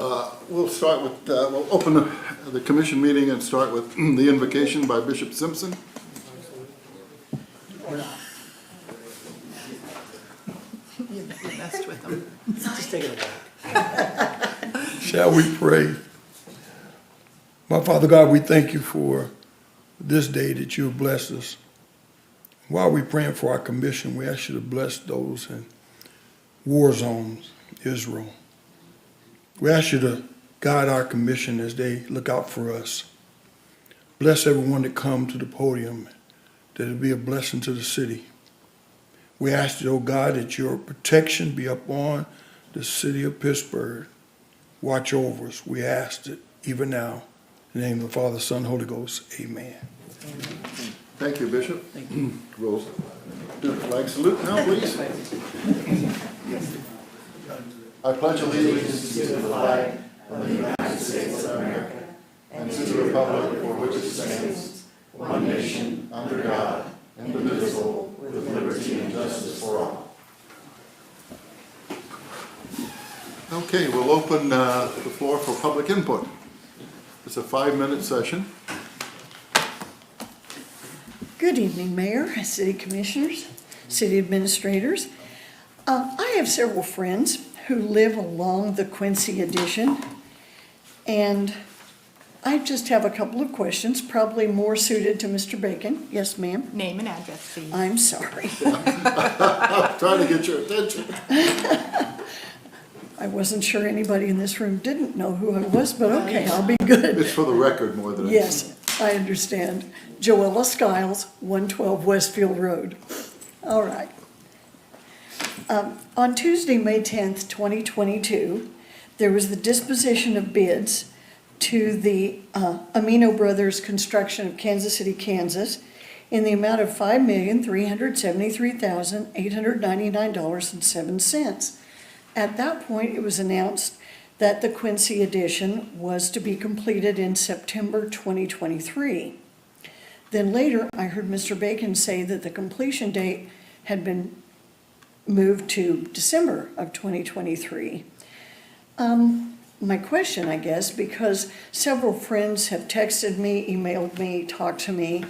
We'll start with, we'll open the commission meeting and start with the invocation by Bishop Simpson. You messed with them. Just take it back. Shall we pray? My Father God, we thank you for this day that you have blessed us. While we're praying for our commission, we ask you to bless those in war zones, Israel. We ask you to guide our commission as they look out for us. Bless everyone that come to the podium, that it be a blessing to the city. We ask you, oh God, that your protection be upon the city of Pittsburgh. Watch over us. We ask it even now. In the name of the Father, Son, Holy Ghost. Amen. Thank you, Bishop. Thank you. We'll do the flag salute now, please. I pledge allegiance to the flag of the United States of America and to the republic for which it stands, one nation, under God, indivisible, with liberty and justice for all. Okay, we'll open the floor for public input. It's a 5-minute session. Good evening, Mayor, City Commissioners, City Administrators. I have several friends who live along the Quincy Addition, and I just have a couple of questions, probably more suited to Mr. Bacon. Yes, ma'am? Name and address, please. I'm sorry. I'm trying to get your attention. I wasn't sure anybody in this room didn't know who I was, but okay, I'll be good. It's for the record more than anything. Yes, I understand. Joella Skiles, 112 Westfield Road. All right. On Tuesday, May 10th, 2022, there was the disposition of bids to the Amino Brothers Construction of Kansas City, Kansas, in the amount of $5,373,899.07. At that point, it was announced that the Quincy addition was to be completed in September 2023. Then later, I heard Mr. Bacon say that the completion date had been moved to December of 2023. My question, I guess, because several friends have texted me, emailed me, talked to me,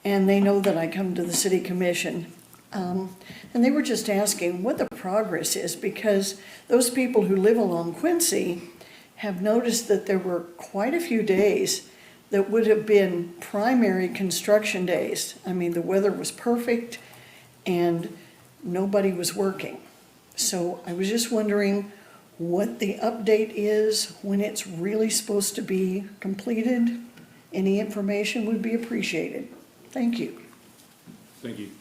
and they know that I come to the City Commission. And they were just asking what the progress is, because those people who live along Quincy have noticed that there were quite a few days that would have been primary construction days. I mean, the weather was perfect and nobody was working. So I was just wondering what the update is, when it's really supposed to be completed. Any information would be appreciated. Thank you. Thank you.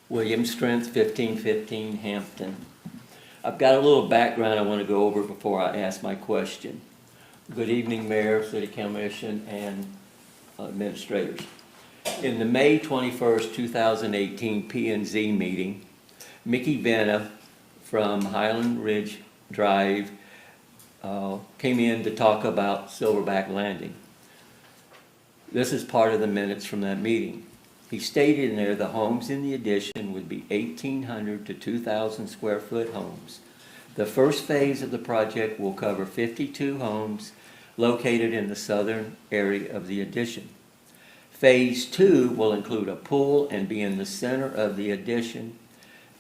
William Strength, 1515 Hampton. I've got a little background I want to go over before I ask my question. Good evening, Mayor, City Commission, and administrators. In the May 21st, 2018 P&Z meeting, Mickey Vanna from Highland Ridge Drive came in to talk about Silverback Landing. This is part of the minutes from that meeting. He stated in there the homes in the addition would be 1,800 to 2,000 square foot homes. The first phase of the project will cover 52 homes located in the southern area of the addition. Phase 2 will include a pool and be in the center of the addition.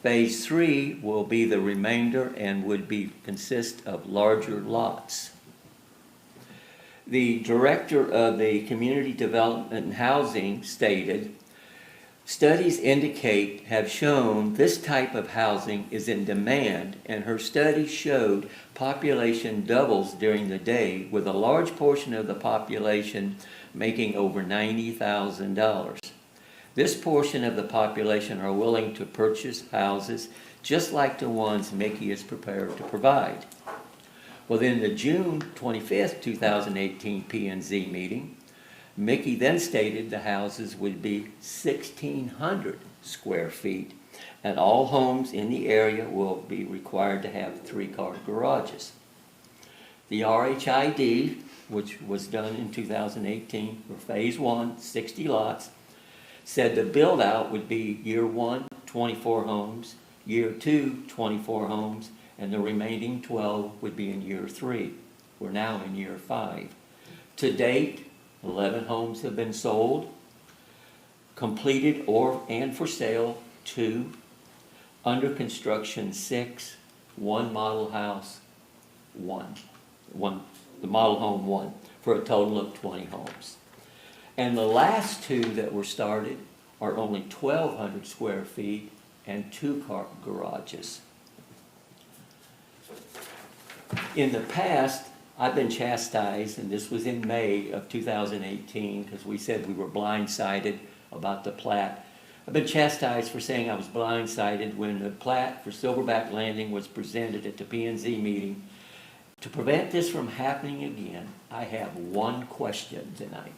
Phase 3 will be the remainder and would consist of larger lots. The director of the Community Development and Housing stated, studies have shown this type of housing is in demand, and her study showed population doubles during the day, with a large portion of the population making over $90,000. This portion of the population are willing to purchase houses just like the ones Mickey is prepared to provide. Well, in the June 25th, 2018 P&Z meeting, Mickey then stated the houses would be 1,600 square feet, and all homes in the area will be required to have 3-car garages. The RHID, which was done in 2018 for Phase 1, 60 lots, said the build-out would be year 1, 24 homes, year 2, 24 homes, and the remaining 12 would be in year 3. We're now in year 5. To date, 11 homes have been sold, completed and for sale 2, under construction 6, 1 model house 1, the model home 1, for a total of 20 homes. And the last 2 that were started are only 1,200 square feet and 2-car garages. In the past, I've been chastised, and this was in May of 2018, because we said we were blindsided about the plat. I've been chastised for saying I was blindsided when the plat for Silverback Landing was presented at the P&Z meeting. To prevent this from happening again, I have one question tonight.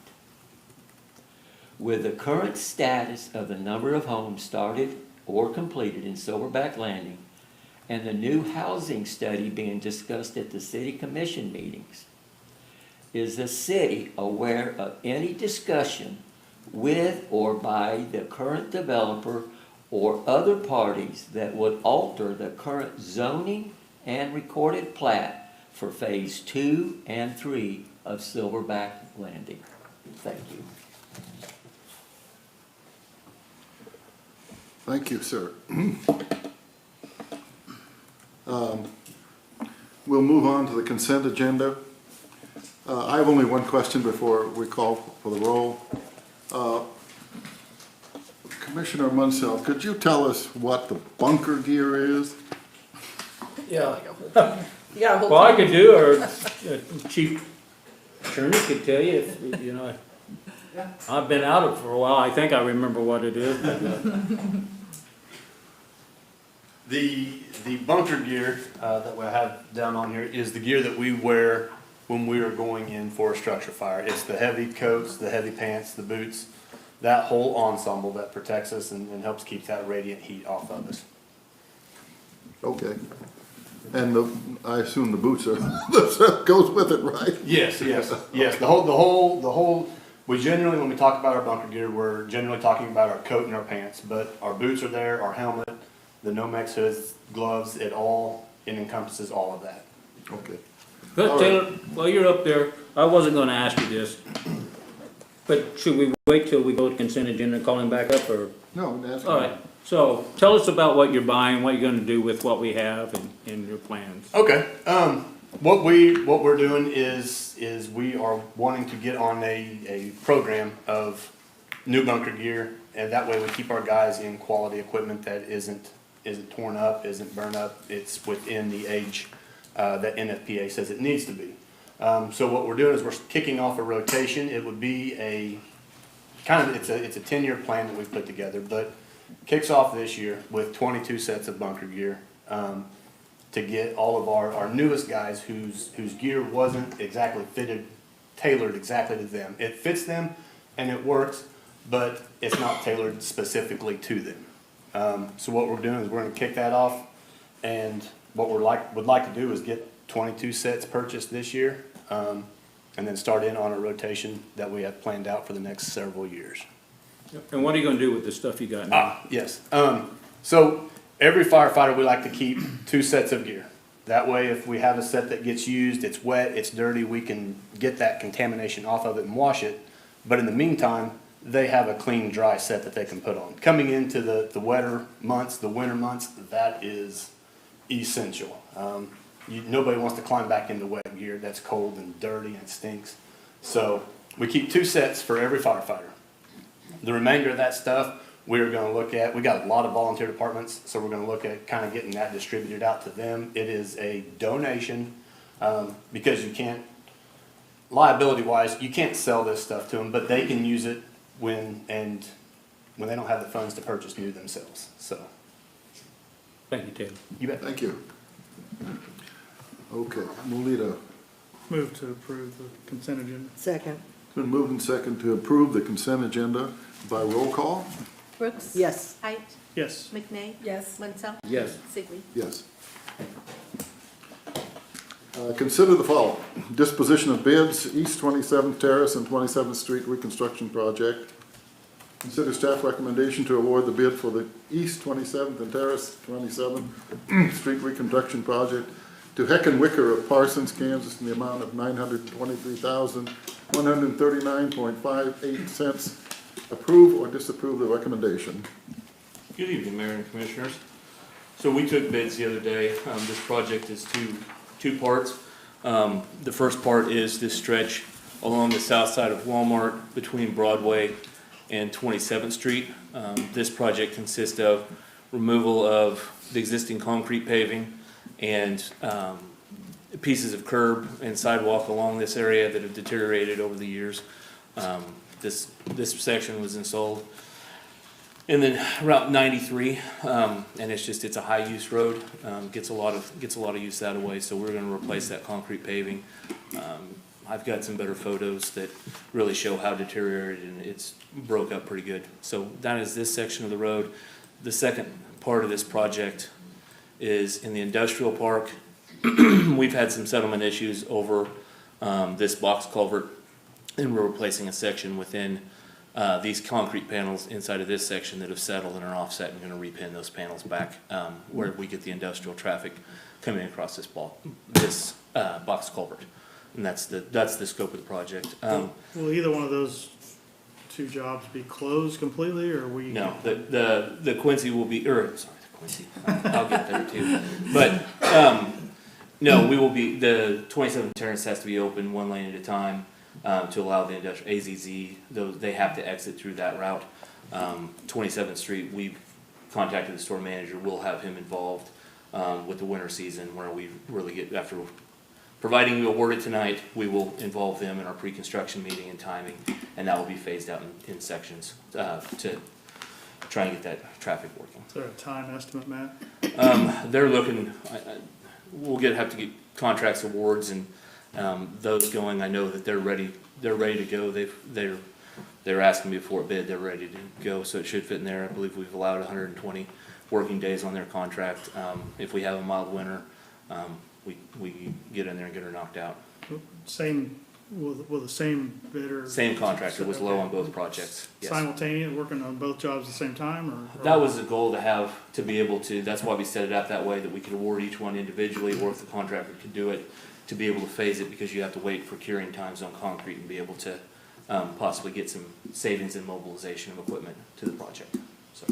With the current status of the number of homes started or completed in Silverback Landing, and the new housing study being discussed at the city commission meetings, is the city aware of any discussion with or by the current developer or other parties that would alter the current zoning and recorded plat for phase 2 and 3 of Silverback Landing? Thank you. Thank you, sir. We'll move on to the consent agenda. I have only one question before we call for the roll. Commissioner Munsell, could you tell us what the bunker gear is? Yeah. Yeah, Well, I could do, or Chief Attorney could tell you if, you know, I've been out of it for a while. I think I remember what it is, but, The bunker gear that we have down on here is the gear that we wear when we are going in for a structure fire. It's the heavy coats, the heavy pants, the boots, that whole ensemble that protects us and helps keep that radiant heat off of us. Okay. And I assume the boots are, that goes with it, right? Yes, yes, yes. The whole. We generally, when we talk about our bunker gear, we're generally talking about our coat and our pants, but our boots are there, our helmet, the Nomex hoods, gloves, it encompasses all of that. Okay. but Taylor, while you're up there, I wasn't gonna ask you this, but should we wait till we go to consent agenda and call him back up, or? No, that's. All right, so tell us about what you're buying, what you're gonna do with what we have and your plans. Okay. What we're doing is we are wanting to get on a program of new bunker gear, and that way we keep our guys in quality equipment that isn't torn up, isn't burned up. It's within the age that NFPA says it needs to be. So what we're doing is we're kicking off a rotation. It would be it's a 10-year plan that we've put together, but kicks off this year with 22 sets of bunker gear. To get all of our newest guys whose gear wasn't exactly tailored exactly to them. It fits them and it works, but it's not tailored specifically to them. So what we're doing is we're gonna kick that off, and what would like to do is get 22 sets purchased this year, and then start in on a rotation that we have planned out for the next several years. And what are you gonna do with the stuff you got now? Yes. So every firefighter, we like to keep 2 sets of gear. That way, if we have a set that gets used, it's wet, it's dirty, we can get that contamination off of it and wash it. But in the meantime, they have a clean, dry set that they can put on. Coming into the wetter months, the winter months, that is essential. Nobody wants to climb back into wet gear that's cold and dirty and stinks. So we keep 2 sets for every firefighter. The remainder of that stuff, we're going to look at, we got a lot of volunteer departments, so we're going to look at kind of getting that distributed out to them. It is a donation, because you can't, liability-wise, you can't sell this stuff to them, but they can use it when they don't have the funds to purchase new themselves. So, Thank you, Taylor. you bet. Thank you. Okay, we'll need a, Move to approve the consent agenda. Second. it's been moved and second to approve the consent agenda by roll call. Brooks? Yes. Height? Yes. McKnight? Yes. Munsell? Yes. Sigley? Yes. Consider the following. Disposition of bids, East 27th Terrace and 27th Street reconstruction project. Consider staff recommendation to award the bid for the East 27th and Terrace 27th Street Reconstruction Project to Hecken Wicker of Parsons, Kansas, in the amount of $923,139.58. Approve or disapprove the recommendation. Good evening, Mayor and Commissioners. So we took bids the other day. This project is two parts. The first part is this stretch along the south side of Walmart between Broadway and 27th Street. This project consists of removal of the existing concrete paving and pieces of curb and sidewalk along this area that have deteriorated over the years. This section was installed and then Route 93, and it's a high use road, gets a lot of use that way, so we're gonna replace that concrete paving. I've got some better photos that really show how deteriorated, and it's broke up pretty good. So that is this section of the road. The second part of this project is in the industrial park. We've had some settlement issues over this box culvert, and we're replacing a section within these concrete panels inside of this section that have settled and are offset, and gonna repin those panels back where we get the industrial traffic coming across this box culvert. And that's the scope of the project. Will either one of those two jobs be closed completely, or we? No, the Quincy will be, sorry, the Quincy, I'll get there too. But, no, we will be, the 27th Terrace has to be open one lane at a time, to allow the industrial, AZZ, they have to exit through that route. 27th Street, we've contacted the store manager, we'll have him involved, with the winter season, where we really get, after providing we award it tonight, we will involve them in our pre-construction meeting and timing, and that will be phased out in sections, to try and get that traffic working. Is there a time estimate, Matt? They're looking, we'll have to get contracts awards and, those going. I know that they're ready to go. They're asking me before bid, they're ready to go, so it should fit in there. I believe we've allowed 120 working days on their contract. If we have a mild winter, we get in there and get her knocked out. Will the same bidder? Same contractor was low on both projects. Yes. Simultaneous, working on both jobs at the same time, or? That was the goal to be able to, that's why we set it up that way, that we could award each one individually, or if the contractor could do it, to be able to phase it, because you have to wait for curing times on concrete and be able to possibly get some savings in mobilization of equipment to the project. So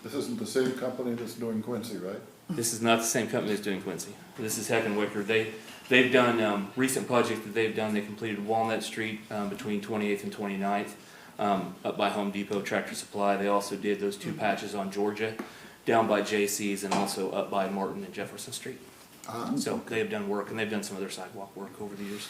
This isn't the same company that's doing Quincy, right? this is not the same company that's doing Quincy. This is Hecken Wicker. They've done recent projects that they've done. They completed Walnut Street between 28th and 29th up by Home Depot Tractor Supply. They also did those two patches on Georgia down by JC's, and also up by Martin and Jefferson Street. So they have done work, and they've done some other sidewalk work over the years.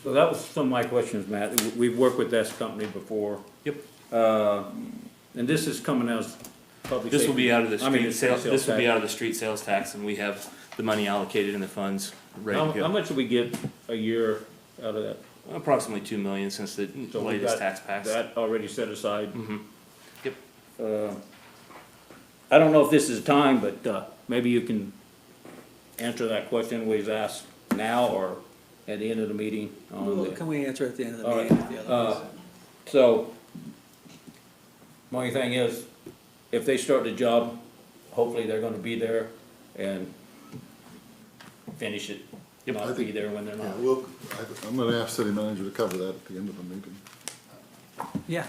So that was some of my questions, Matt. We've worked with this company before. Yep. And this is coming as public This will safety. be out of the I mean, street sales. This will be tax. out of the street sales tax, and we have the money allocated in the funds ready to How go. much do we get a year out of that? Approximately $2 million since the So we've latest got tax pass. that already set aside? Mhm. Yep. I don't know if this is time, but maybe you can answer that question we've asked now or at the end of the meeting on the. Can we answer at the end of the All meeting? right. with the other ones? So, my only thing is, if they start the job, hopefully they're gonna be there and finish it, Yep. not be there when they're Yeah, not. I'm gonna ask city manager to cover that at the end of the meeting. Yeah,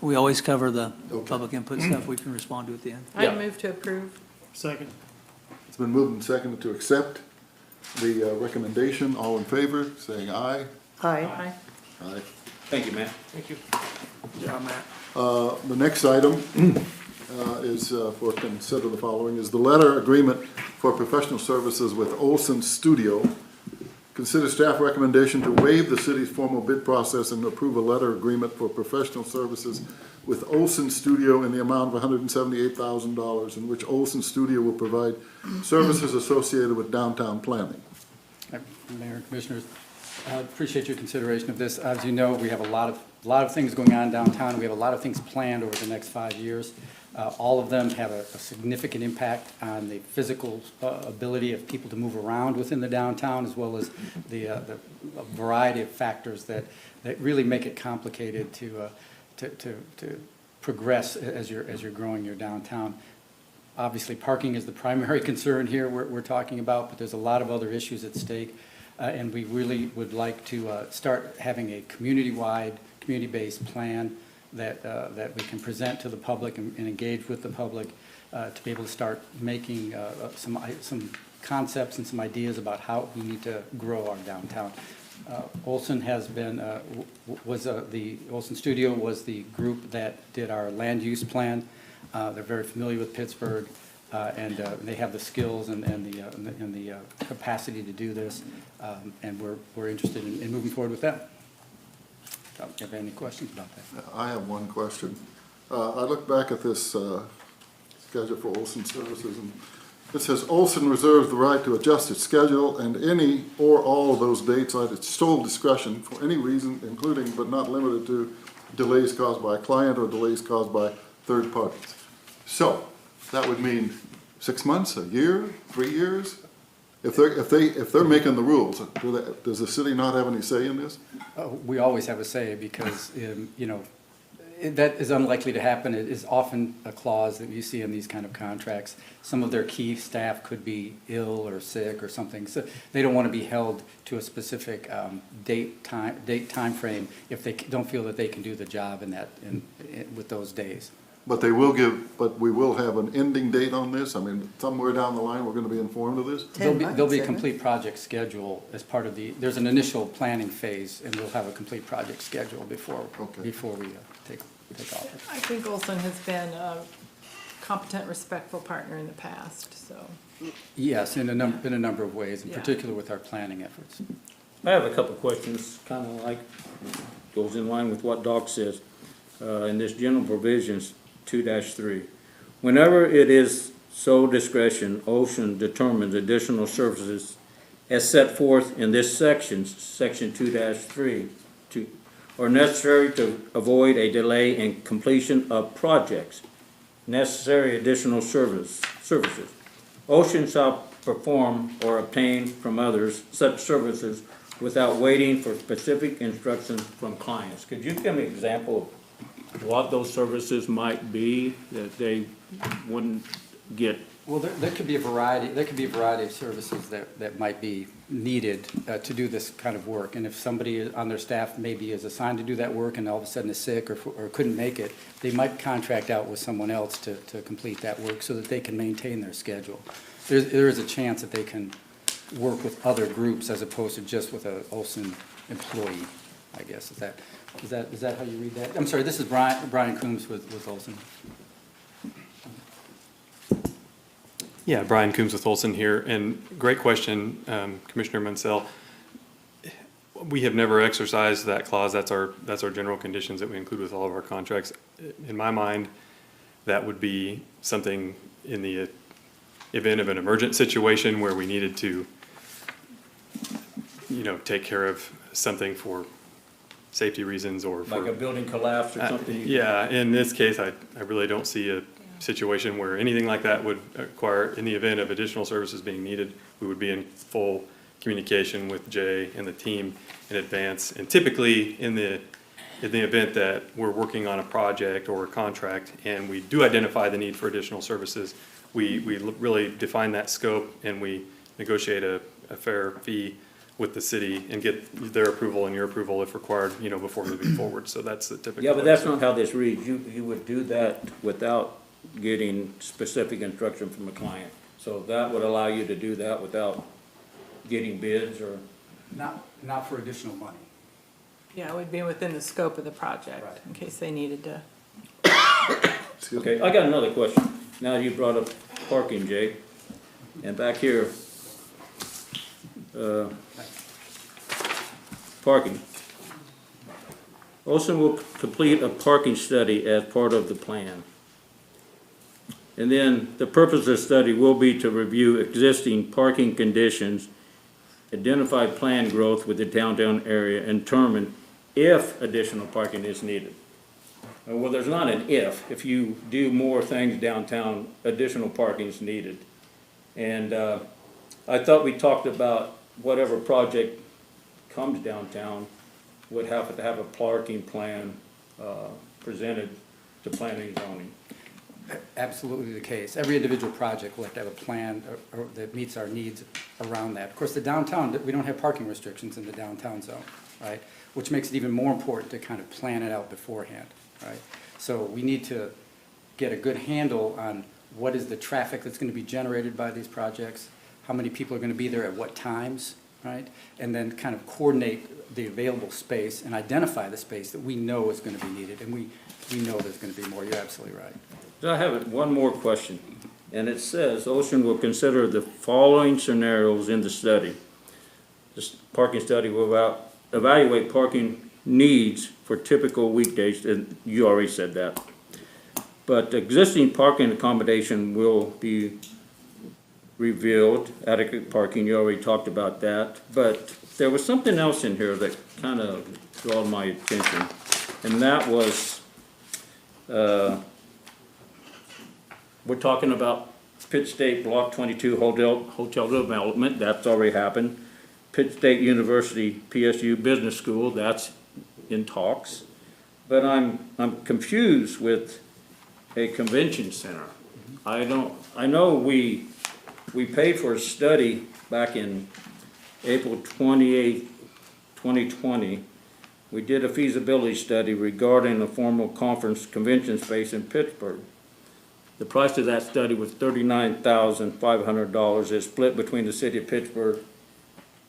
we always cover the Okay. public input stuff we can respond to at the end. Yeah. I move to approve. Second. It's been moved and seconded to accept the recommendation. All in favor, saying aye. Aye. Aye. Aye. Thank you, Matt. Thank you. Yeah, Matt. The next item is for consider the following, is the letter agreement for professional services with Olson Studio. Consider staff recommendation to waive the city's formal bid process and approve a letter agreement for professional services with Olson Studio in the amount of $178,000, in which Olson Studio will provide services associated with downtown planning. Mayor and Commissioners, I appreciate your consideration of this. As you know, we have a lot of things going on downtown. We have a lot of things planned over the next 5 years. All of them have a significant impact on the physical ability of people to move around within the downtown, as well as the variety of factors that really make it complicated to to progress as you're growing your downtown. Obviously, parking is the primary concern here we're talking about, but there's a lot of other issues at stake. And we really would like to start having a community-wide, community-based plan that we can present to the public and engage with the public to be able to start making some concepts and some ideas about how we need to grow our downtown. Olson has been, the Olson Studio was the group that did our land use plan. They're very familiar with Pittsburgh, and they have the skills and the capacity to do this, and we're interested in moving forward with that. Do you have any questions about that? I have one question. I look back at this schedule for Olson Services, and it says Olson reserves the right to adjust its schedule and any or all of those dates at its sole discretion for any reason, including but not limited to delays caused by a client or delays caused by third parties. So that would mean 6 months, a year, 3 years? If they're making the rules, does the city not have any say in this? We always have a say because, that is unlikely to happen. It is often a clause that you see in these kind of contracts. Some of their key staff could be ill or sick or something, so they don't want to be held to a specific date time frame if they don't feel that they can do the job with those days. But we will have an ending date on this? I mean, somewhere down the line, we're gonna be informed of this? There'll be a complete project schedule as part of there's an initial planning phase, and we'll have a complete project schedule before we take office. I think Olson has been a competent, respectful partner in the past, so. Yes, in a number of ways, in particular with our planning efforts. I have a couple of questions, kind of like, goes in line with what Doc says. In this general provisions, 2-3. Whenever it is sole discretion, Ocean determines additional services as set forth in this section 2-3, are necessary to avoid a delay in completion of projects. Necessary additional services. Ocean shall perform or obtain from others such services without waiting for specific instructions from clients. Could you give me an example of what those services might be that they wouldn't get? Well, there could be a variety of services that might be needed to do this kind of work. And if somebody on their staff maybe is assigned to do that work and all of a sudden is sick or couldn't make it, they might contract out with someone else to complete that work so that they can maintain their schedule. There is a chance that they can work with other groups as opposed to just with a Olson employee, I guess. Is that how you read that? I'm sorry, this is Brian Coombs with Olson. Yeah, Brian Coombs with Olson here, and great question, Commissioner Mansell. We have never exercised that clause. That's our general conditions that we include with all of our contracts. In my mind, that would be something in the event of an emergent situation where we needed to, take care of something for safety reasons or for. Like a building collapse or something? Yeah, in this case, I really don't see a situation where anything like that would require, in the event of additional services being needed, we would be in full communication with Jay and the team in advance. And typically, in the event that we're working on a project or a contract and we do identify the need for additional services, we really define that scope and we negotiate a fair fee with the city and get their approval and your approval if required, before moving forward. So that's the typical. Yeah, but that's not how this reads. You would do that without getting specific instruction from a client. So that would allow you to do that without getting bids or? Not for additional money. Yeah, it would be within the scope of the project, Right. in case they needed to. Okay, I got another question. Now you brought up parking, Jay. And back here, parking. Olson will complete a parking study as part of the plan. And then the purpose of the study will be to review existing parking conditions, identify planned growth with the downtown area, and determine if additional parking is needed. Well, there's not an if. If you do more things downtown, additional parking is needed. And I thought we talked about whatever project comes downtown would have to have a parking plan presented to planning and zoning. Absolutely the case. Every individual project will have to have a plan or that meets our needs around that. Of course, the downtown, we don't have parking restrictions in the downtown zone, right? Which makes it even more important to kind of plan it out beforehand, right? So we need to get a good handle on what is the traffic that's going to be generated by these projects, how many people are going to be there at what times, right? And then kind of coordinate the available space and identify the space that we know is going to be needed. And we know there's going to be more. You're absolutely right. I have one more question, and it says Ocean will consider the following scenarios in the study. This parking study will evaluate parking needs for typical weekdays, and you already said that. But existing parking accommodation will be revealed, adequate parking, you already talked about that. But there was something else in here that kind of drew my attention, and that was, we're talking about Pitt State Block 22 hotel development, that's already happened. Pitt State University PSU Business School, that's in talks. But I'm confused with a convention center. I know we paid for a study back in April 28th, 2020. We did a feasibility study regarding a formal conference convention space in Pittsburgh. The price of that study was $39,500. It's split between the city of Pittsburgh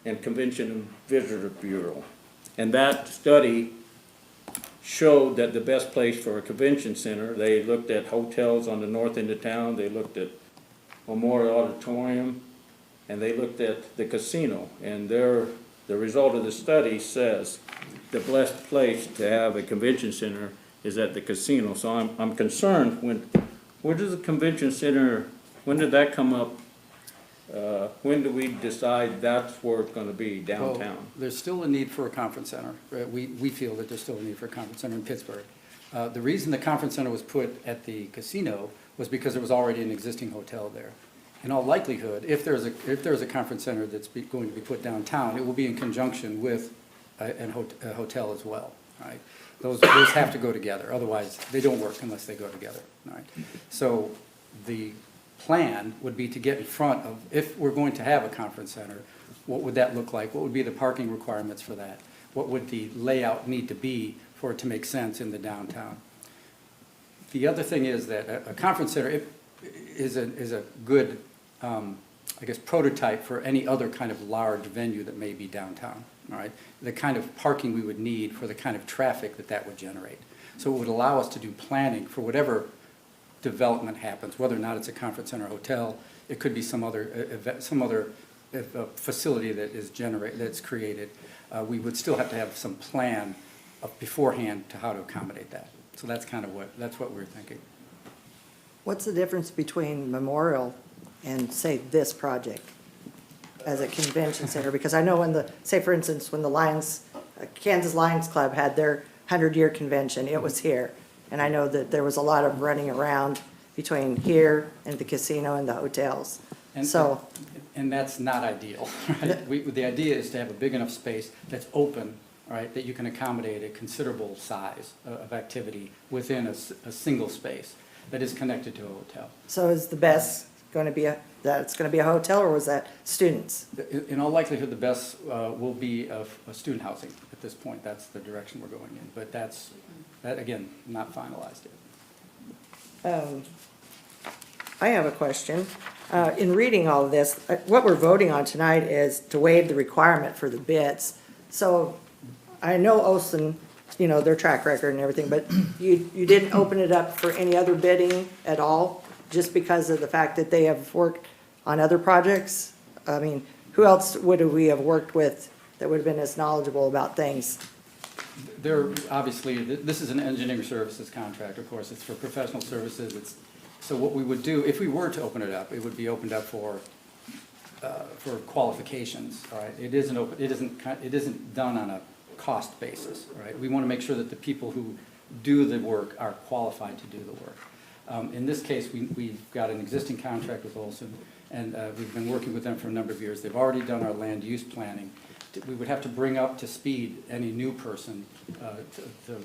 and Convention and Visitor Bureau. And that study showed that the best place for a convention center, they looked at hotels on the north end of town, they looked at Memorial Auditorium, and they looked at the casino. And the result of the study says the best place to have a convention center is at the casino. So I'm concerned where does the convention center, when did that come up? When do we decide that's where it's gonna be, downtown? Well, there's still a need for a conference center. We feel that there's still a need for a conference center in Pittsburgh. The reason the conference center was put at the casino was because there was already an existing hotel there. In all likelihood, if there's a conference center that's going to be put downtown, it will be in conjunction with a hotel as well, right? Those have to go together, otherwise they don't work unless they go together, right? So the plan would be to get in front of, if we're going to have a conference center, what would that look like? What would be the parking requirements for that? What would the layout need to be for it to make sense in the downtown? The other thing is that a conference center is a good, I guess, prototype for any other kind of large venue that may be downtown, all right? The kind of parking we would need for the kind of traffic that would generate. So it would allow us to do planning for whatever development happens, whether or not it's a conference center or hotel. It could be some other facility that's created. We would still have to have some plan beforehand to how to accommodate that. So that's kind of what we're thinking. What's the difference between Memorial and, say, this project as a convention center? Because I know when say for instance, when the Kansas Lions Club had their 100-year convention, it was here. And I know that there was a lot of running around between here and the casino and the hotels. And that's not ideal, right? The idea is to have a big enough space that's open, right, that you can accommodate a considerable size of activity within a single space that is connected to a hotel. So is the best going to be that it's going to be a hotel, or was that students? In all likelihood, the best will be a student housing at this point. That's the direction we're going in. But that, again, not finalized yet. I have a question. In reading all of this, what we're voting on tonight is to waive the requirement for the bids. So I know Olson, their track record and everything, but you didn't open it up for any other bidding at all, just because of the fact that they have worked on other projects? I mean, who else would we have worked with that would have been as knowledgeable about things? Obviously, this is an engineering services contract, of course. It's for professional services. So what we would do, if we were to open it up, it would be opened up for qualifications, all right? It isn't done on a cost basis, right? We want to make sure that the people who do the work are qualified to do the work. In this case, we've got an existing contract with Olson, and we've been working with them for a number of years. They've already done our land use planning. We would have to bring up to speed any new person to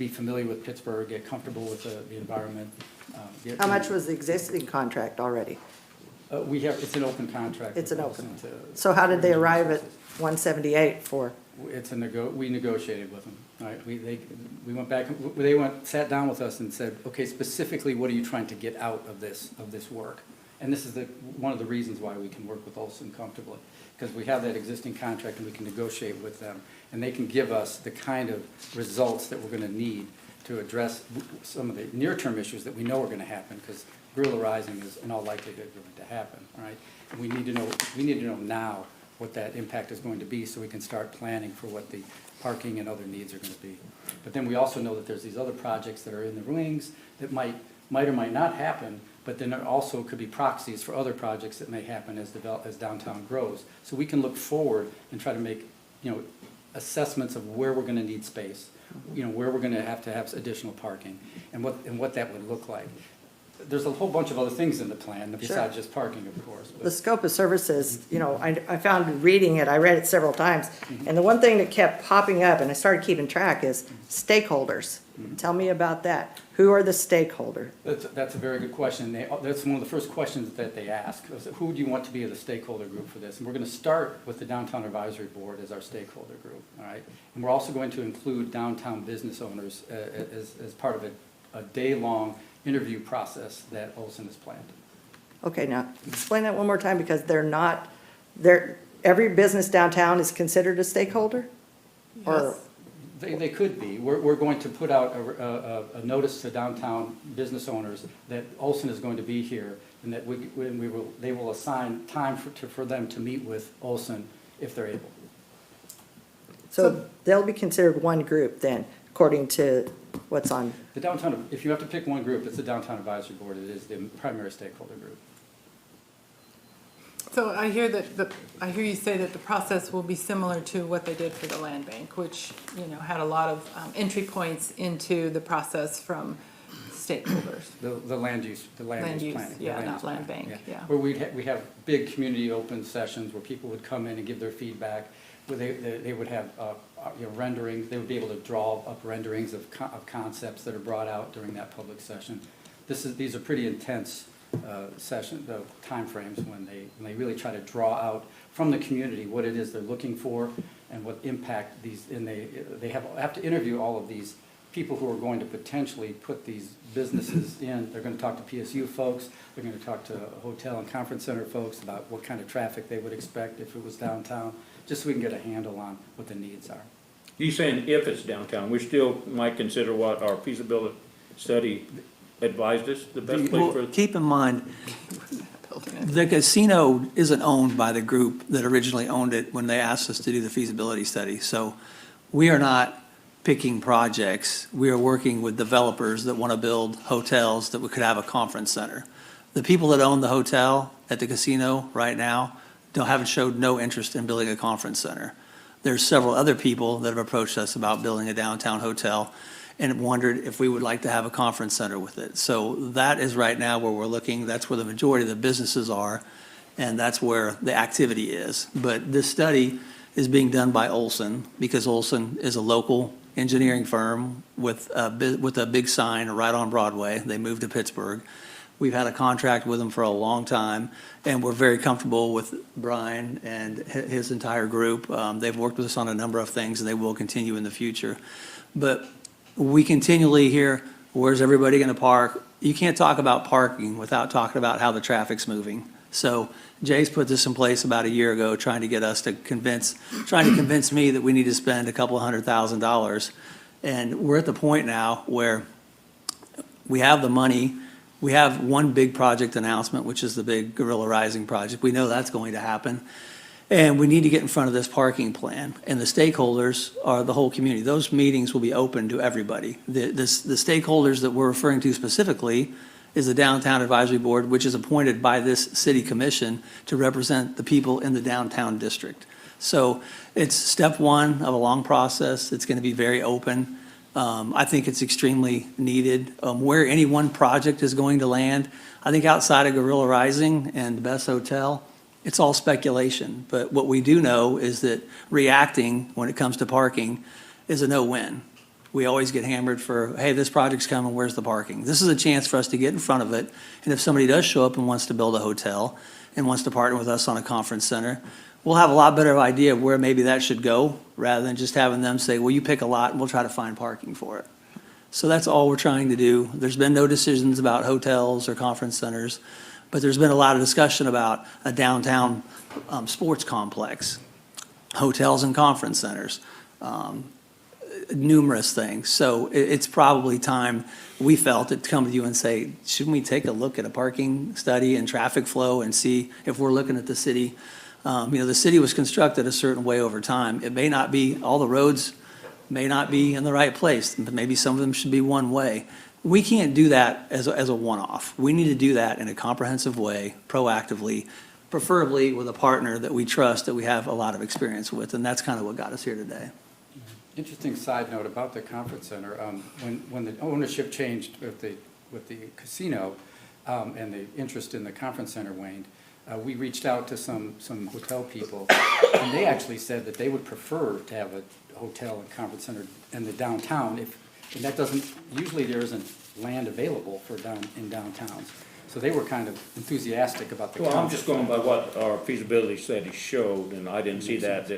be familiar with Pittsburgh, get comfortable with the environment. How much was the existing contract already? We have, it's an open contract. It's with an Olson open. to- So how did they arrive at 178 for? It's we negotiated with them, all right? We went back, sat down with us and said, okay, specifically, what are you trying to get out of this work? And this is one of the reasons why we can work with Olson comfortably, because we have that existing contract and we can negotiate with them. And they can give us the kind of results that we're gonna need to address some of the near-term issues that we know are gonna happen, because guerrilla rising is in all likelihood going to happen, all right? And we need to know now what that impact is going to be, so we can start planning for what the parking and other needs are gonna be. But then we also know that there's these other projects that are in the wings that might or might not happen, but then there also could be proxies for other projects that may happen as downtown grows. So we can look forward and try to make, assessments of where we're gonna need space, where we're gonna have additional parking, and what that would look like. There's a whole bunch of other things in the plan besides just parking, of course. but- The scope of services, I found reading it, I read it several times, and the one thing that kept popping up, and I started keeping track, is stakeholders. Tell me about that. Who are the stakeholders? That's a very good question. That's one of the first questions that they ask. Is, who do you want to be the stakeholder group for this? And we're going to start with the Downtown Advisory Board as our stakeholder group, all right? And we're also going to include downtown business owners as part of a day-long interview process that Olson has planned. Okay, now, explain that one more time, because every business downtown is considered a stakeholder? Or, They could be. We're going to put out a notice to downtown business owners that Olson is going to be here, and that they will assign time for them to meet with Olson if they're able. so they'll be considered one group then, according to what's on, The downtown, if you have to pick one group, it's the Downtown Advisory Board. It is the primary stakeholder group. So I hear you say that the process will be similar to what they did for the land bank, which, had a lot of entry points into the process from stakeholders. The land use planning. Yeah, land not use land planning, bank, yeah. Where we have big community open sessions where people would come in and give their feedback, where they would have, renderings, they would be able to draw up renderings of concepts that are brought out during that public session. These are pretty intense timeframes when they really try to draw out from the community what it is they're looking for and what impact and they have to interview all of these people who are going to potentially put these businesses in. They're going to talk to PSU folks, they're going to talk to hotel and conference center folks about what kind of traffic they would expect if it was downtown, just so we can get a handle on what the needs are. You saying if it's downtown, we still might consider what our feasibility study advised us, the best place for. Keep in mind, the casino isn't owned by the group that originally owned it when they asked us to do the feasibility study. So we are not picking projects. We are working with developers that want to build hotels that we could have a conference center. The people that own the hotel at the casino right now haven't showed no interest in building a conference center. There's several other people that have approached us about building a downtown hotel and wondered if we would like to have a conference center with it. So that is right now where we're looking. That's where the majority of the businesses are, and that's where the activity is. But this study is being done by Olson, because Olson is a local engineering firm with a big sign right on Broadway. They moved to Pittsburgh. We've had a contract with them for a long time, and we're very comfortable with Brian and his entire group. They've worked with us on a number of things, and they will continue in the future. But we continually hear, where's everybody going to park? You can't talk about parking without talking about how the traffic's moving. So Jay's put this in place about a year ago, trying to convince me that we need to spend a couple $100,000. And we're at the point now where we have the money. We have one big project announcement, which is the big Guerrilla Rising project. We know that's going to happen. And we need to get in front of this parking plan. And the stakeholders are the whole community. Those meetings will be open to everybody. The stakeholders that we're referring to specifically is the Downtown Advisory Board, which is appointed by this city commission to represent the people in the downtown district. So it's step one of a long process. It's going to be very open. I think it's extremely needed. Where any one project is going to land, I think outside of Guerrilla Rising and the Best Hotel, it's all speculation. But what we do know is that reacting when it comes to parking is a no-win. we always get hammered for, hey, this project's coming, where's the parking? This is a chance for us to get in front of it, and if somebody does show up and wants to build a hotel and wants to partner with us on a conference center, we'll have a lot better idea of where maybe that should go, rather than just having them say, well, you pick a lot and we'll try to find parking for it. So that's all we're trying to do. There's been no decisions about hotels or conference centers, but there's been a lot of discussion about a downtown sports complex, hotels and conference centers, numerous things. So it's probably time, we felt, to come to you and say, shouldn't we take a look at a parking study and traffic flow and see if we're looking at the city? The city was constructed a certain way over time. It may not be, all the roads may not be in the right place, but maybe some of them should be one way. We can't do that as a one-off. We need to do that in a comprehensive way, proactively, preferably with a partner that we trust, that we have a lot of experience with, and that's kind of what got us here today. Interesting side note about the conference center, when the ownership changed with the casino, and the interest in the conference center waned, we reached out to some hotel people, and they actually said that they would prefer to have a hotel and conference center in the downtown, and that doesn't, usually there isn't land available for in downtowns. So they were kind of enthusiastic about the Well, concept. I'm just going by what our feasibility study showed, and I didn't see that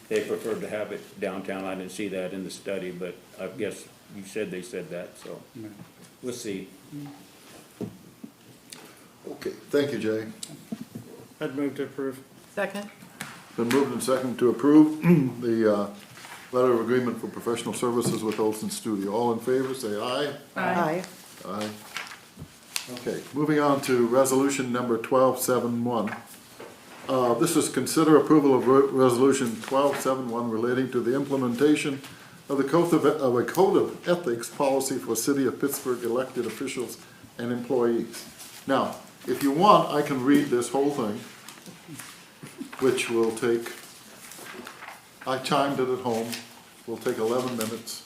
they preferred to have it downtown. I didn't see that in the study, but I guess you said they said that, so Yeah. we'll see. Okay, thank you, Jay. I'd move to approve. Second? Been moved and seconded to approve the letter of agreement for professional services with Olson Studio. All in favor, say aye. Aye. Aye. Okay, moving on to resolution number 1271. This is consider approval of resolution 1271 relating to the implementation of a code of ethics policy for City of Pittsburgh elected officials and employees. Now, if you want, I can read this whole thing, which will take, I timed it at home, will take 11 minutes.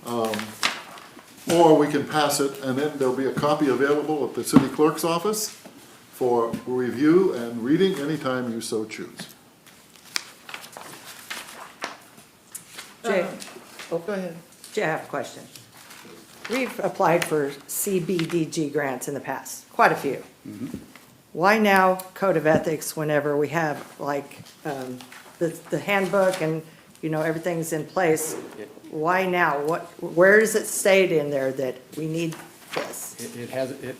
Or we can pass it, and then there'll be a copy available at the city clerk's office for review and reading anytime you so choose. Jay, Go ahead. Jay, I have a question. We've applied for CBDG grants in the past, quite a few. Why now code of ethics whenever we have like the handbook and, everything's in place? Why now? Where does it state in there that we need this? It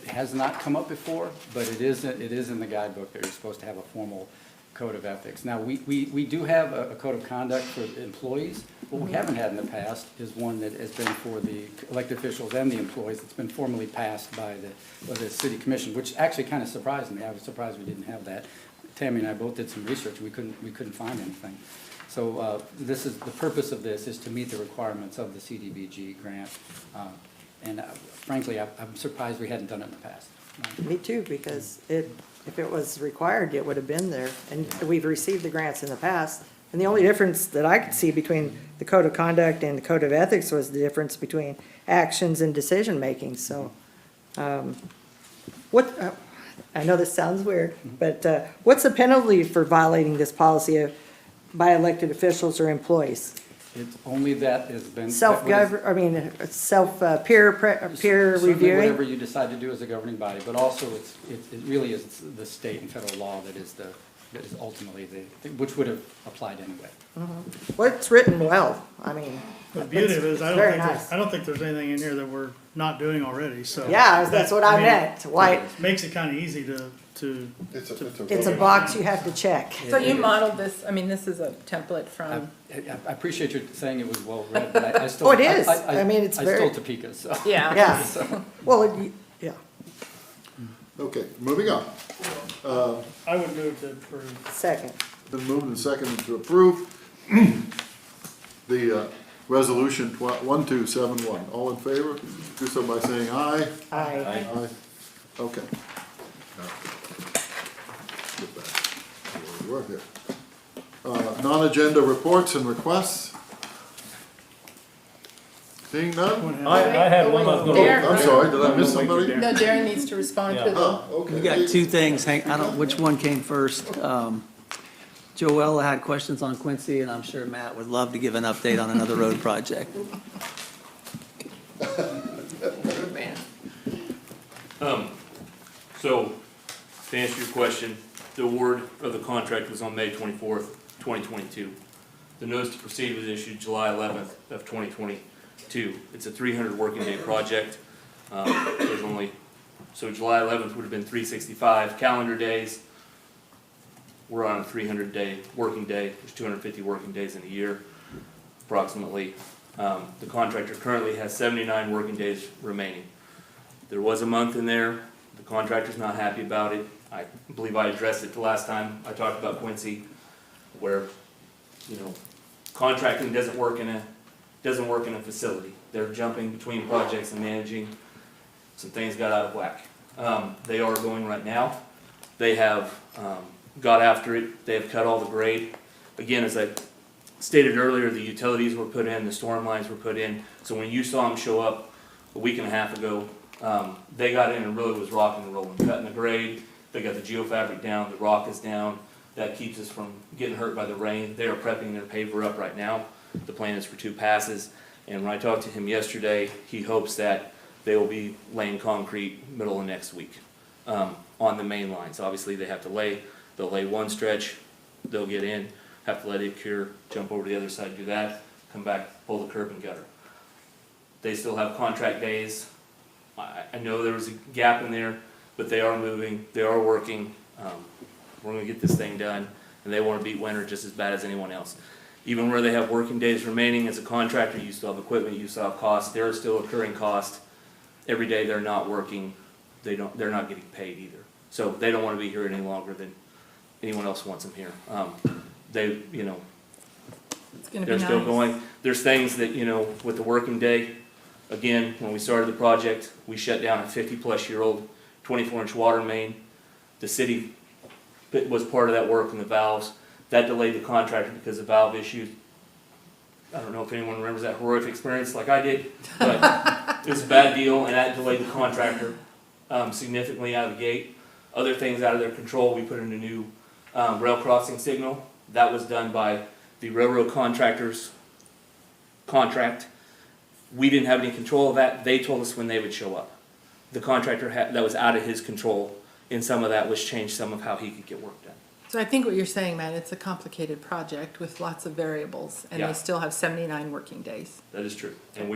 has not come up before, but it is in the guidebook that you're supposed to have a formal code of ethics. Now, we do have a code of conduct for employees. What we haven't had in the past is one that has been for the elected officials and the employees. It's been formally passed by the city commission, which actually kind of surprised me. I was surprised we didn't have that. Tammy and I both did some research. We couldn't find anything. So the purpose of this is to meet the requirements of the CDBG grant. And frankly, I'm surprised we hadn't done it in the past. Me too, because if it was required, it would have been there. And we've received the grants in the past. And the only difference that I could see between the code of conduct and the code of ethics was the difference between actions and decision-making. So I know this sounds weird, but what's the penalty for violating this policy by elected officials or employees? It's only that has been. Peer Certainly reviewing? whatever you decide to do as a governing body, but also it really is the state and federal law that is ultimately which would have applied anyway. Well, it's written well. I mean, The beauty of it is, very nice. I don't think there's anything in here that we're not doing already, so. Yeah, that's what I meant. Why, Makes it kind of easy to. it's a box you have to check. So you modeled this, this is a template from, I appreciate you saying it was well read, but I still. Oh, it is. I mean, it's I very- stole Topeka, so. yeah. Yeah. Well, yeah. Okay, moving on. I would move to approve. Second. Been moved and seconded to approve the resolution 1271. All in favor, do so by saying aye. Aye. Aye. Okay. Now, get back to where we were here. Non-agenda reports and requests. Seeing none? I had one I was gonna. Darren. I'm sorry, did I miss somebody? No, Darren needs to respond to the, Ah, okay. We got two things, which one came first? Joella had questions on Quincy, and I'm sure Matt would love to give an update on another road project. So, to answer your question, the award of the contract was on May 24th, 2022. The notice to proceed was issued July 11th of 2022. It's a 300 working day project. There's only, so July 11th would have been 365 calendar days. We're on a 300-day working day. There's 250 working days in a year, approximately. The contractor currently has 79 working days remaining. There was a month in there. The contractor's not happy about it. I believe I addressed it the last time I talked about Quincy, where, you know, contracting doesn't work in a facility. They're jumping between projects and managing. Some things got out of whack. They are going right now. They have got after it. They have cut all the grade. Again, as I stated earlier, the utilities were put in, the storm lines were put in. So when you saw them show up a week and a half ago, they got in and really was rocking and rolling, cutting the grade. They got the geofabric down, the rock is down. That keeps us from getting hurt by the rain. They are prepping their paver up right now. The plan is for 2 passes. And when I talked to him yesterday, he hopes that they will be laying concrete middle of next week on the main lines. Obviously, they have to they'll lay one stretch, they'll get in, have to let it cure, jump over to the other side, do that, come back, pull the curb and gutter. They still have contract days. I know there was a gap in there, but they are moving, they are working. We're gonna get this thing done, and they wanna beat winter just as bad as anyone else. Even where they have working days remaining, as a contractor, you still have equipment, you still have costs, there are still occurring costs. Every day they're not working, they're not getting paid either. So they don't wanna be here any longer than anyone else wants them here. They, you know, It's gonna be they're still nice. going. There's things that, you know, with the working day, again, when we started the project, we shut down a 50-plus-year-old 24-inch water main. The city was part of that work and the valves. That delayed the contractor because of valve issues. I don't know if anyone remembers that horrific experience like I did, but it was a bad deal, and that delayed the contractor significantly out of the gate. Other things out of their control, we put in a new rail crossing signal. That was done by the railroad contractor's contract. We didn't have any control of that. They told us when they would show up. The contractor that was out of his control, and some of that was changed some of how he could get work done. So I think what you're saying, Matt, it's a complicated project with lots of variables, and Yeah. they still have 79 working days. That is true. And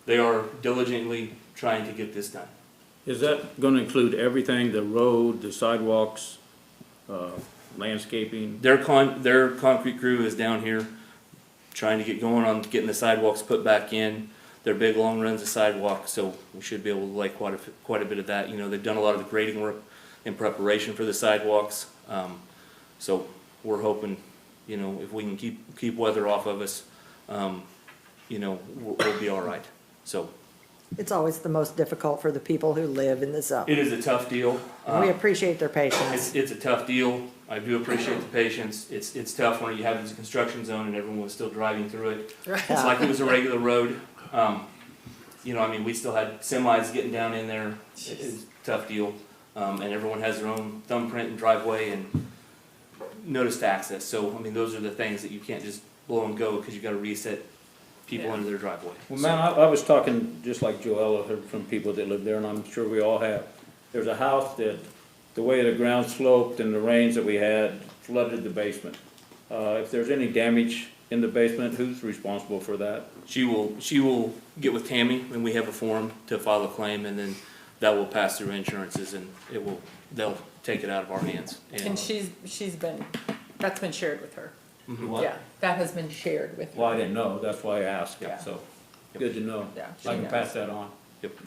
they are diligently trying to get this done. Is that gonna include everything, the road, the sidewalks, landscaping? Their concrete crew is down here trying to get going on getting the sidewalks put back in. They're big long runs of sidewalk, so we should be able to lay quite a bit of that. You know, they've done a lot of the grading work in preparation for the sidewalks. So we're hoping, you know, if we can keep weather off of us, you know, we'll be all right. So It's always the most difficult for the people who live in the zone. it is a tough deal. We appreciate their patience. It's a tough deal. I do appreciate the patience. It's tough when you have this construction zone and everyone was still driving through it. It's like it was a regular road. You know, I mean, we still had semis getting down in there. It's a tough deal. And everyone has their own thumbprint and driveway and notice to access. So, I mean, those are the things that you can't just blow and go because you gotta reset people into their driveway. Well, man, I was talking, just like Joella heard from people that live there, and I'm sure we all have. There's a house that, the way the ground sloped and the rains that we had flooded the basement. If there's any damage in the basement, who's responsible for that? She will get with Tammy and we have a form to file a claim, and then that will pass through insurances and they'll take it out of our hands. And that's been shared with her. Mhm. Yeah, that has been shared with her. Well, I didn't know, that's why I asked, Yeah. so, good to know. Yeah, I can she pass knows. that on. Yep.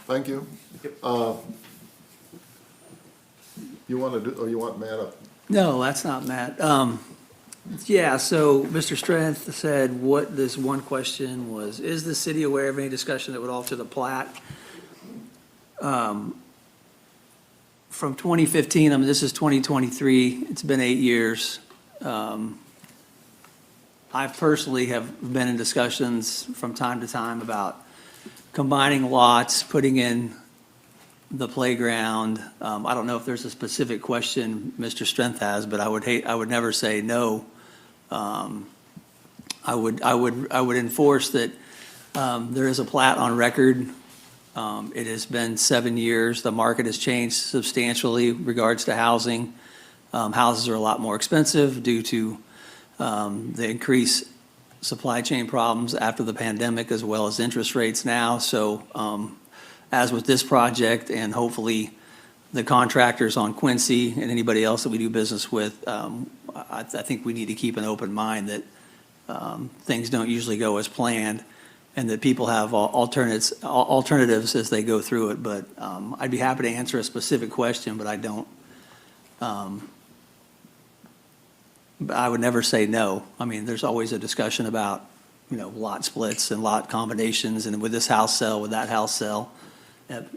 Thank you. You want to do, or you want Matt up? No, that's not Matt. Yeah, so Mr. Strength said what this one question was, is the city aware of any discussion that would alter the plat? From 2015, I mean, this is 2023, it's been 8 years. I personally have been in discussions from time to time about combining lots, putting in the playground. I don't know if there's a specific question Mr. Strength has, but I would never say no. I would enforce that there is a plat on record It has been 7 years. The market has changed substantially in regards to housing. Houses are a lot more expensive due to the increased supply chain problems after the pandemic, as well as interest rates now. So as with this project, and hopefully the contractors on Quincy and anybody else that we do business with, I think we need to keep an open mind that things don't usually go as planned, and that people have alternatives as they go through it. But I'd be happy to answer a specific question, but I don't. But I would never say no. I mean, there's always a discussion about, lot splits and lot combinations, and would this house sell, would that house sell?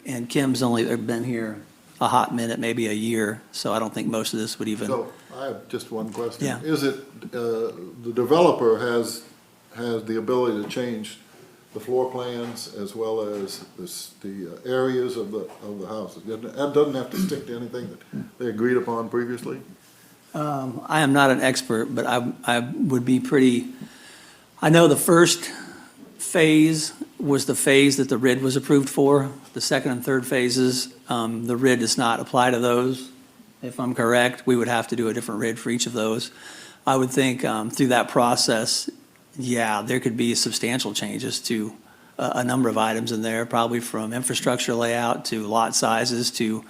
And Kim's only been here a hot minute, maybe a year, so I don't think most of this would even. So I have just one question. Yeah. Is it, the developer has the ability to change the floor plans as well as the areas of the houses? That doesn't have to stick to anything that they agreed upon previously? I am not an expert, but I would be pretty, I know the first phase was the phase that the RID was approved for. The second and third phases, the RID does not apply to those. If I'm correct, we would have to do a different RID for each of those. I would think through that process, yeah, there could be substantial changes to a number of items in there, probably from infrastructure layout to lot sizes to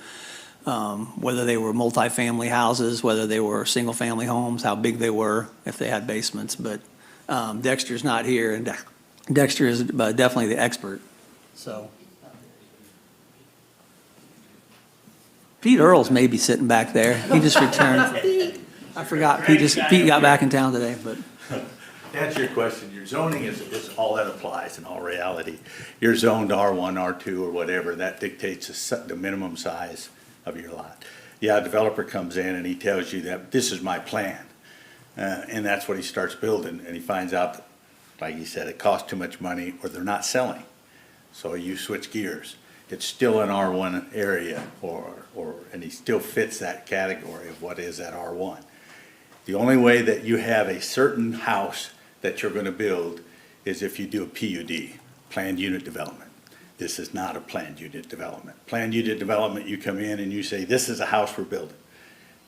whether they were multifamily houses, whether they were single-family homes, how big they were, if they had basements. But Dexter's not here, and Dexter is definitely the expert, so. Pete Earls may be sitting back there. He just returned. I forgot, Pete got back in town today, but. To answer your question, your zoning is all that applies in all reality. You're zoned R1, R2, or whatever, that dictates the minimum size of your lot. Yeah, a developer comes in and he tells you that this is my plan. And that's what he starts building, and he finds out, that, like he said, it costs too much money or they're not selling. So you switch gears. It's still an R1 area, and he still fits that category of what is that R1. The only way that you have a certain house that you're gonna build is if you do a PUD, planned unit development. This is not a planned unit development. Planned unit development, you come in and you say, this is a house we're building.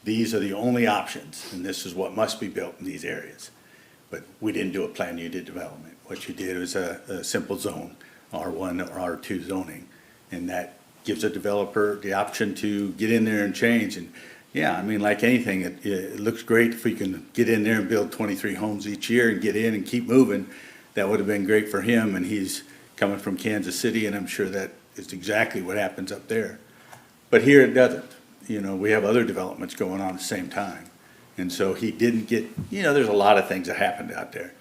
These are the only options, and this is what must be built in these areas. But we didn't do a planned unit development. What you did was a simple zone, R1 or R2 zoning, and that gives a developer the option to get in there and change. And yeah, I mean, like anything, it looks great if we can get in there and build 23 homes each year and get in and keep moving. That would have been great for him, and he's coming from Kansas City, and I'm sure that is exactly what happens up there. But here it doesn't. We have other developments going on at the same time. And so he didn't get, there's a lot of things that happened out there.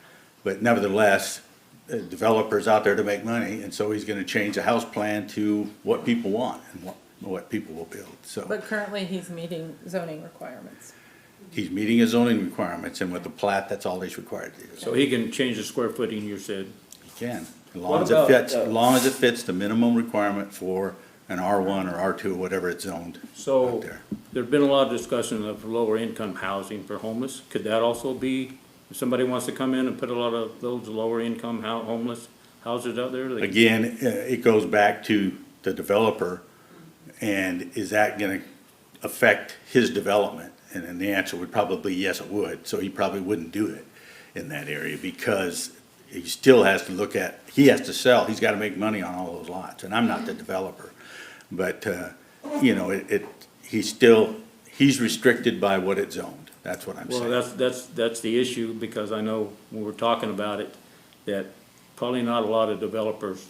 But nevertheless, the developer's out there to make money, and so he's gonna change the house plan to what people want and what people will build, so. But currently, he's meeting zoning requirements. He's meeting his zoning requirements, and with the plat, that's all he's required to do. So he can change the square footing, you said? He can, as What long as about, it fits, as long as it fits the minimum requirement for an R1 or R2, whatever it's zoned So out there. there's been a lot of discussion of lower income housing for homeless. Could that also be, if somebody wants to come in and put a lot of those lower income homeless houses out there? Again, it goes back to the developer, and is that gonna affect his development? And then the answer would probably, yes, it would. So he probably wouldn't do it in that area, because he still has to look at, he has to sell, he's gotta make money on all those lots, and I'm not the developer. But, he's restricted by what it's zoned, that's what I'm saying. Well, that's the issue, because I know when we're talking about it, that probably not a lot of developers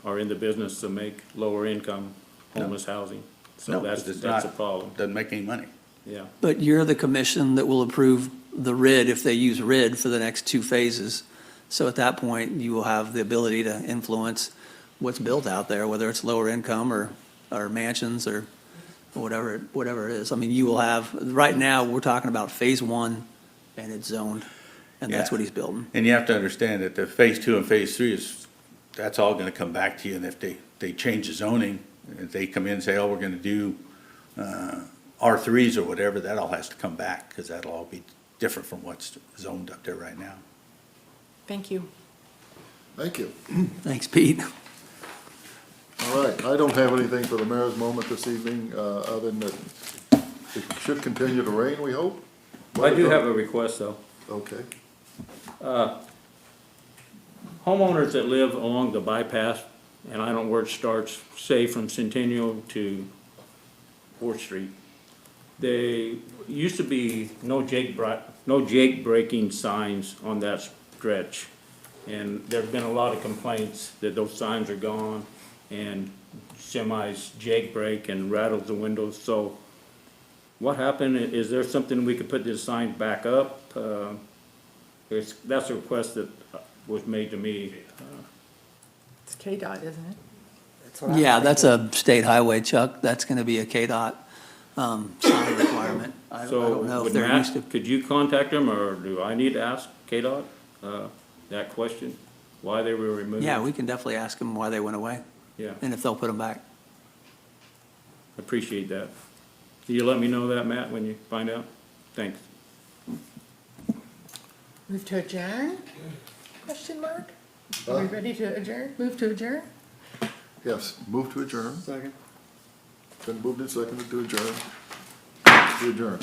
are in the business to make lower income homeless housing. So No, that's it's a not. problem, Doesn't make any money. yeah. But you're the commission that will approve the RID if they use RID for the next 2 phases. So at that point, you will have the ability to influence what's built out there, whether it's lower income or mansions or whatever it is. I mean, you will have, right now, we're talking about phase 1 and it's zoned, and that's Yeah. what he's building. And you have to understand that the phase 2 and phase 3 that's all gonna come back to you, and if they change the zoning, if they come in and say, oh, we're gonna do, R3s or whatever, that all has to come back, because that'll all be different from what's zoned up there right now. Thank you. Thank you. Thanks, Pete. All All right, I don't have anything for the mayor's moment this evening, other than that it should continue to rain, we hope. I do have a request, though. Okay, Homeowners that live along the bypass, and I don't know where it starts, say from Centennial to Fourth Street, they used to be no jake braking signs on that stretch. And there's been a lot of complaints that those signs are gone and semis jake brake and rattles the windows. So what happened? Is there something we could put this sign back up? That's a request that was made to me. It's KDOT, isn't it? That's what I'm Yeah, that's thinking. a state highway, Chuck. That's gonna be a KDOT, sign requirement. I So don't know if would they're used to. Matt, could you contact them, or do I need to ask KDOT, that question? Why they were removed? Yeah, we can definitely ask them why they went away Yeah, and if they'll put them back. appreciate that. Can you let me know that, Matt, when you find out? Thanks. Move to adjourn? Question mark? Are we ready to adjourn? Move to adjourn? yes, move to adjourn. Second. Been moved and seconded to adjourn. To adjourn.